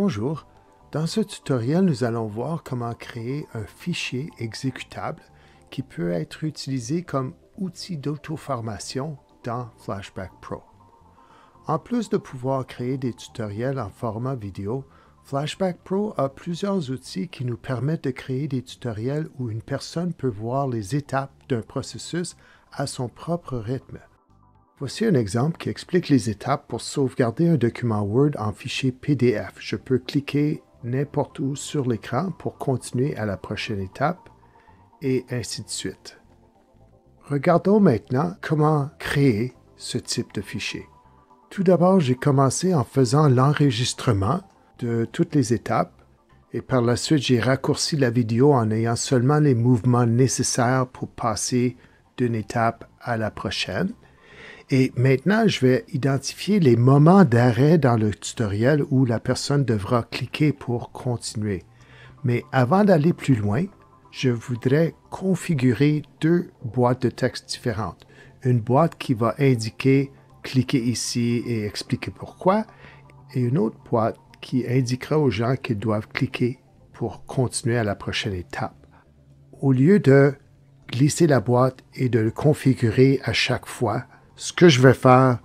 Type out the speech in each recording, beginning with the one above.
Bonjour, dans ce tutoriel, nous allons voir comment créer un fichier exécutable qui peut être utilisé comme outil d'auto-formation dans Flashback Pro. En plus de pouvoir créer des tutoriels en format vidéo, Flashback Pro a plusieurs outils qui nous permettent de créer des tutoriels où une personne peut voir les étapes d'un processus à son propre rythme. Voici un exemple qui explique les étapes pour sauvegarder un document Word en fichier PDF. Je peux cliquer n'importe où sur l'écran pour continuer à la prochaine étape et ainsi de suite. Regardons maintenant comment créer ce type de fichier. Tout d'abord, j'ai commencé en faisant l'enregistrement de toutes les étapes et par la suite, j'ai raccourci la vidéo en ayant seulement les mouvements nécessaires pour passer d'une étape à la prochaine. Et maintenant, je vais identifier les moments d'arrêt dans le tutoriel où la personne devra cliquer pour continuer. Mais avant d'aller plus loin, je voudrais configurer deux boîtes de texte différentes. Une boîte qui va indiquer « cliquez ici et expliquer pourquoi » et une autre boîte qui indiquera aux gens qu'ils doivent cliquer pour continuer à la prochaine étape. Au lieu de glisser la boîte et de le configurer à chaque fois, ce que je vais faire,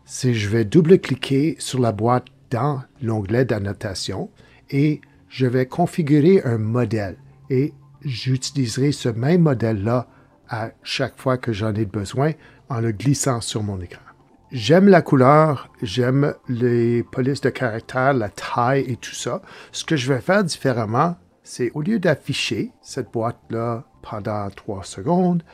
c'est que je vais double-cliquer sur la boîte dans l'onglet d'annotation et je vais configurer un modèle et j'utiliserai ce même modèle-là à chaque fois que j'en ai besoin en le glissant sur mon écran. J'aime la couleur, j'aime les polices de caractère, la taille et tout ça. Ce que je vais faire différemment, c'est au lieu d'afficher cette boîte-là pendant 3 secondes,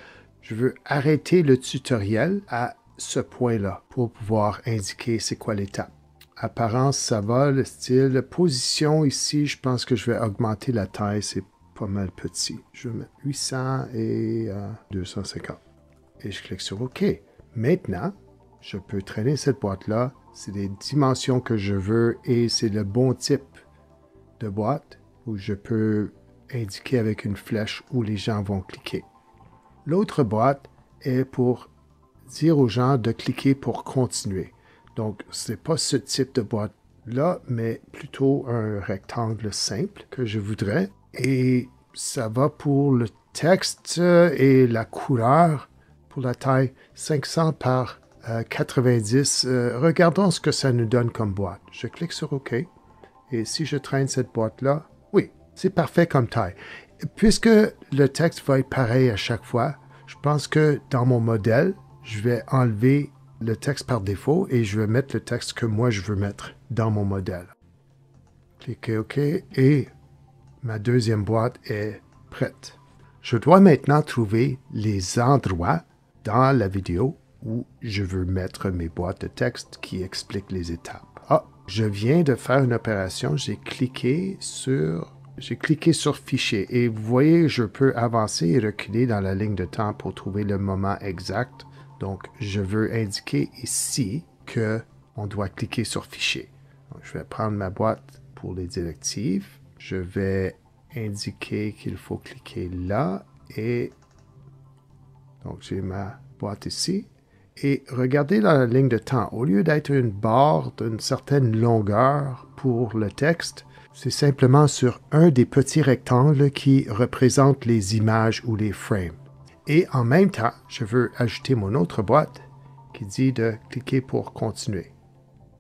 je veux arrêter le tutoriel à ce point-là pour pouvoir indiquer c'est quoi l'étape. Apparence, ça va, le style, position ici, je pense que je vais augmenter la taille, c'est pas mal petit. Je vais mettre 800 et 250. Et je clique sur OK. Maintenant, je peux traîner cette boîte-là, c'est les dimensions que je veux et c'est le bon type de boîte où je peux indiquer avec une flèche où les gens vont cliquer. L'autre boîte est pour dire aux gens de cliquer pour continuer. Donc, ce n'est pas ce type de boîte-là, mais plutôt un rectangle simple que je voudrais. Et ça va pour le texte et la couleur pour la taille 500 par 90. Regardons ce que ça nous donne comme boîte. Je clique sur OK. Et si je traîne cette boîte-là, oui, c'est parfait comme taille. Puisque le texte va être pareil à chaque fois, je pense que dans mon modèle, je vais enlever le texte par défaut et je vais mettre le texte que moi je veux mettre dans mon modèle. Cliquez OK et ma deuxième boîte est prête. Je dois maintenant trouver les endroits dans la vidéo où je veux mettre mes boîtes de texte qui expliquent les étapes. Ah, je viens de faire une opération, j'ai cliqué sur Fichier et vous voyez, je peux avancer et reculer dans la ligne de temps pour trouver le moment exact. Donc, je veux indiquer ici qu'on doit cliquer sur Fichier. Donc, je vais prendre ma boîte pour les directives. Je vais indiquer qu'il faut cliquer là et donc j'ai ma boîte ici. Et regardez dans la ligne de temps, au lieu d'être une barre d'une certaine longueur pour le texte, c'est simplement sur un des petits rectangles qui représentent les images ou les frames. Et en même temps, je veux ajouter mon autre boîte qui dit de cliquer pour continuer.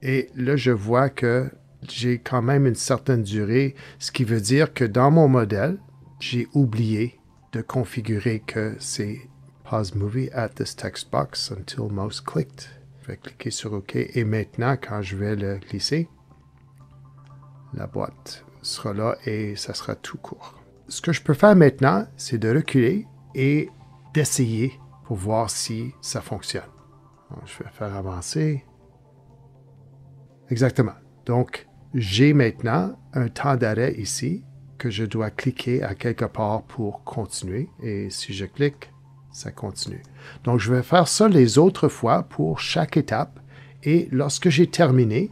Et là, je vois que j'ai quand même une certaine durée, ce qui veut dire que dans mon modèle, j'ai oublié de configurer que c'est Pause Movie at this text box until mouse clicked. Je vais cliquer sur OK et maintenant, quand je vais le glisser, la boîte sera là et ça sera tout court. Ce que je peux faire maintenant, c'est de reculer et d'essayer pour voir si ça fonctionne. Donc, je vais faire avancer. Exactement. Donc, j'ai maintenant un temps d'arrêt ici que je dois cliquer à quelque part pour continuer. Et si je clique, ça continue. Donc, je vais faire ça les autres fois pour chaque étape. Et lorsque j'ai terminé,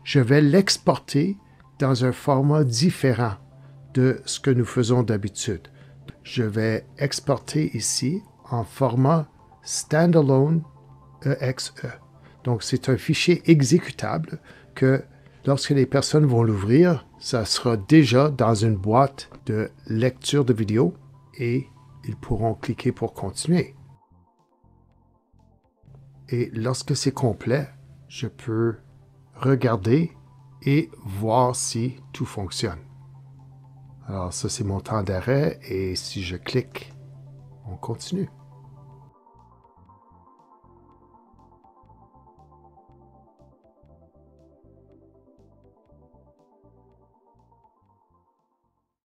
je vais l'exporter dans un format différent de ce que nous faisons d'habitude. Je vais exporter ici en format standalone exe. Donc, c'est un fichier exécutable que Lorsque les personnes vont l'ouvrir, ça sera déjà dans une boîte de lecture de vidéo et ils pourront cliquer pour continuer. Et lorsque c'est complet, je peux regarder et voir si tout fonctionne. Alors ça, c'est mon temps d'arrêt et si je clique, on continue.